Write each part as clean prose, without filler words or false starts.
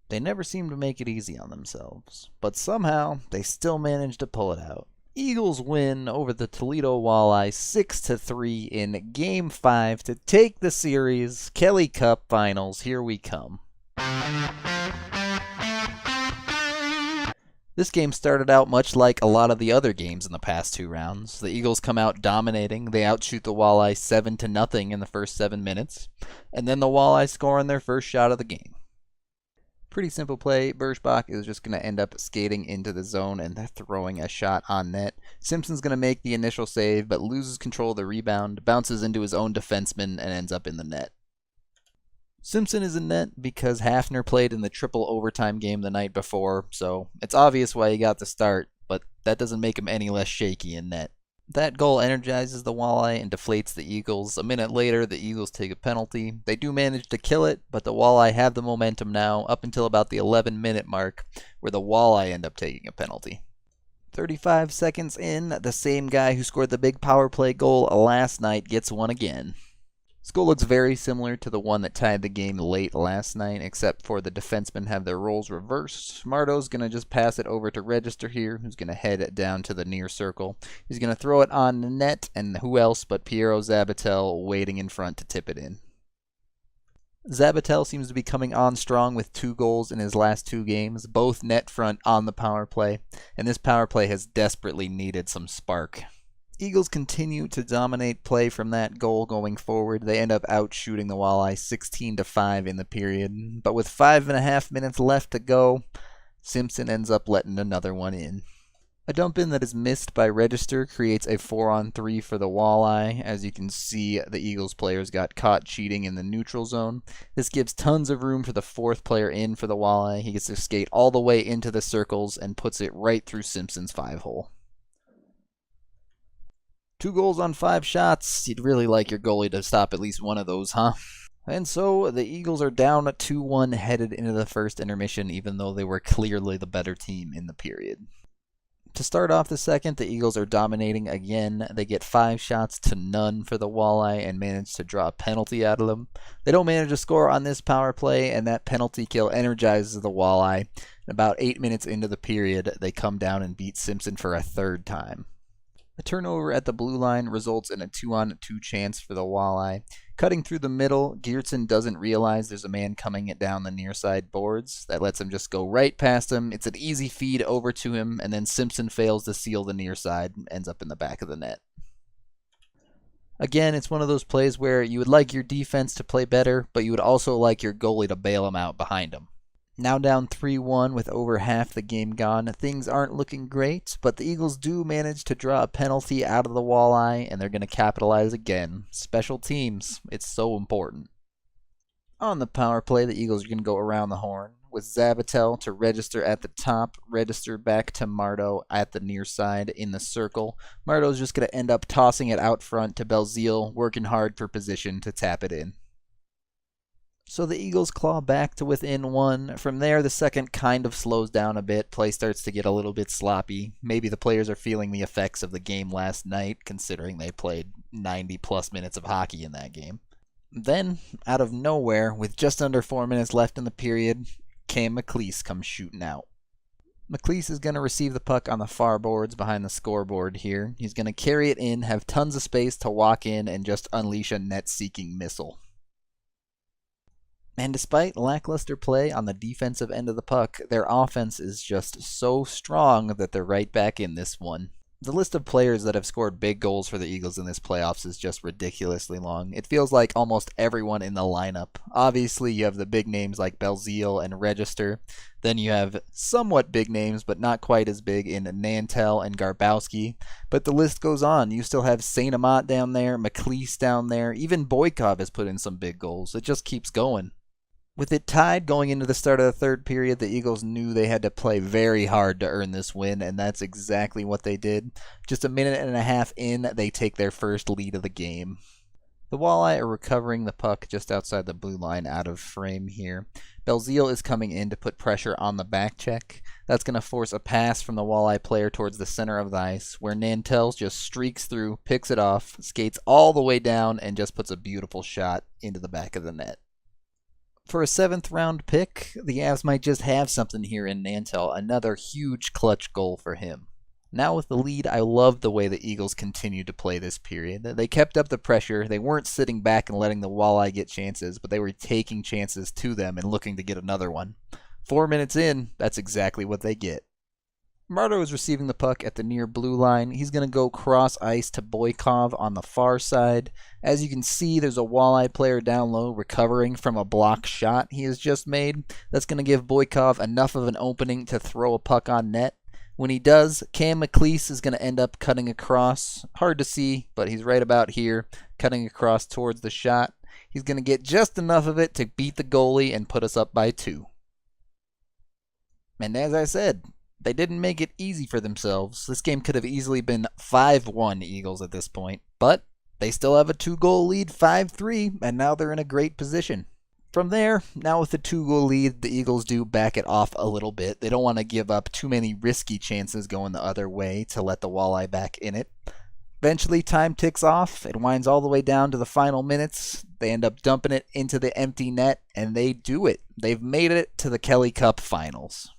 They never seem to make it easy on themselves, but somehow they still manage to pull it out. Eagles win over the Toledo Walleye 6-3 in Game 5 to take the series. Kelly Cup Finals, here we come. This game started out much like a lot of the other games in the past two rounds. The Eagles come out dominating. They outshoot the Walleye 7-0 in the first 7 minutes, and then the Walleye score on their first shot of the game. Pretty simple play. Bershbach is just going to end up skating into the zone and throwing a shot on net. Simpson's going to make the initial save, but loses control of the rebound, bounces into his own defenseman, and ends up in the net. Simpson is in net because Hafner played in the triple overtime game the night before, so it's obvious why he got the start, but that doesn't make him any less shaky in net. That goal energizes the Walleye and deflates the Eagles. A minute later, the Eagles take a penalty. They do manage to kill it, but the Walleye have the momentum now up until about the 11-minute mark, where the Walleye end up taking a penalty. 35 seconds in, the same guy who scored the big power play goal last night gets one again. This goal looks very similar to the one that tied the game late last night, except for the defensemen have their roles reversed. Marto's going to just pass it over to Register here, who's going to head down to the near circle. He's going to throw it on the net, and who else but Piero Zabatel waiting in front to tip it in. Zabatel seems to be coming on strong with 2 goals in his last 2 games, both net front on the power play, and this power play has desperately needed some spark. Eagles continue to dominate play from that goal going forward. They end up outshooting the Walleye 16-5 in the period, but with 5.5 minutes left to go, Simpson ends up letting another one in. A dump in that is missed by Register creates a 4-on-3 for the Walleye. As you can see, the Eagles players got caught cheating in the neutral zone. This gives tons of room for the 4th player in for the Walleye. He gets to skate all the way into the circles and puts it right through Simpson's 5-hole. 2 goals on 5 shots. You'd really like your goalie to stop at least one of those, huh? And so the Eagles are down 2-1 headed into the first intermission, even though they were clearly the better team in the period. To start off the second, the Eagles are dominating again. They get 5 shots to none for the Walleye and manage to draw a penalty out of them. They don't manage to score on this power play, and that penalty kill energizes the Walleye. About 8 minutes into the period, they come down and beat Simpson for a 3rd time. A turnover at the blue line results in a 2-on-2 chance for the Walleye. Cutting through the middle, Geertsen doesn't realize there's a man coming down the near side boards. That lets him just go right past him. It's an easy feed over to him, and then Simpson fails to seal the near side and ends up in the back of the net. Again, it's one of those plays where you would like your defense to play better, but you would also like your goalie to bail him out behind him. Now down 3-1 with over half the game gone. Things aren't looking great, but the Eagles do manage to draw a penalty out of the Walleye, and they're going to capitalize again. Special teams, it's so important. On the power play, the Eagles are going to go around the horn with Zabatel to Register at the top, Register back to Marto at the near side in the circle. Marto's just going to end up tossing it out front to Belzile, working hard for position to tap it in. So the Eagles claw back to within 1. From there, the second kind of slows down a bit. Play starts to get a little bit sloppy. Maybe the players are feeling the effects of the game last night, considering they played 90-plus minutes of hockey in that game. Then, out of nowhere, with just under 4 minutes left in the period, Cam McLeese comes shooting out. McLeese is going to receive the puck on the far boards behind the scoreboard here. He's going to carry it in, have tons of space to walk in, and just unleash a net-seeking missile. And despite lackluster play on the defensive end of the puck, their offense is just so strong that they're right back in this one. The list of players that have scored big goals for the Eagles in this playoffs is just ridiculously long. It feels like almost everyone in the lineup. Obviously, you have the big names like Belzile and Register. Then you have somewhat big names, but not quite as big in Nantel and Garbowski. But the list goes on. You still have Saint Amat down there, McLeese down there. Even Boykov has put in some big goals. It just keeps going. With it tied going into the start of the third period, the Eagles knew they had to play very hard to earn this win, and that's exactly what they did. Just a minute and a half in, they take their first lead of the game. The Walleye are recovering the puck just outside the blue line out of frame here. Belzile is coming in to put pressure on the back check. That's going to force a pass from the Walleye player towards the center of the ice, where Nantel just streaks through, picks it off, skates all the way down, and just puts a beautiful shot into the back of the net. For a 7th round pick, the Avs might just have something here in Nantel. Another huge clutch goal for him. Now with the lead, I love the way the Eagles continued to play this period. They kept up the pressure. They weren't sitting back and letting the Walleye get chances, but they were taking chances to them and looking to get another one. 4 minutes in, that's exactly what they get. Marto is receiving the puck at the near blue line. He's going to go cross ice to Boykov on the far side. As you can see, there's a Walleye player down low recovering from a block shot he has just made. That's going to give Boykov enough of an opening to throw a puck on net. When he does, Cam McLeese is going to end up cutting across. Hard to see, but he's right about here, cutting across towards the shot. He's going to get just enough of it to beat the goalie and put us up by 2. And as I said, they didn't make it easy for themselves. This game could have easily been 5-1 Eagles at this point, but they still have a 2-goal lead, 5-3, and now they're in a great position. From there, now with the 2-goal lead, the Eagles do back it off a little bit. They don't want to give up too many risky chances going the other way to let the Walleye back in it. Eventually, time ticks off. It winds all the way down to the final minutes. They end up dumping it into the empty net, and they do it. They've made it to the Kelly Cup Finals.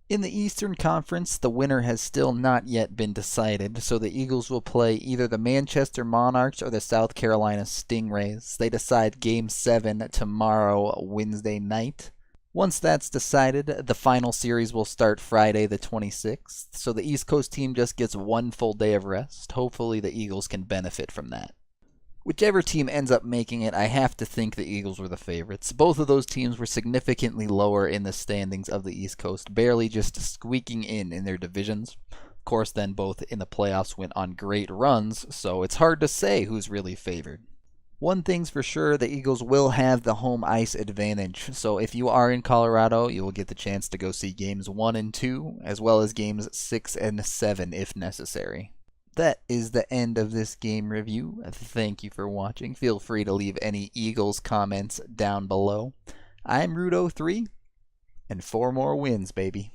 In the Eastern Conference, the winner has still not yet been decided, so the Eagles will play either the Manchester Monarchs or the South Carolina Stingrays. They decide Game 7 tomorrow, Wednesday night. Once that's decided, the final series will start Friday the 26th, so the East Coast team just gets 1 full day of rest. Hopefully the Eagles can benefit from that. Whichever team ends up making it, I have to think the Eagles were the favorites. Both of those teams were significantly lower in the standings of the East Coast, barely just squeaking in their divisions. Of course, then both in the playoffs went on great runs, so it's hard to say who's really favored. One thing's for sure, the Eagles will have the home ice advantage, so if you are in Colorado, you will get the chance to go see games 1 and 2, as well as games 6 and 7 if necessary. That is the end of this game review. Thank you for watching. Feel free to leave any Eagles comments down below. I'm Rudo3, and 4 more wins, baby.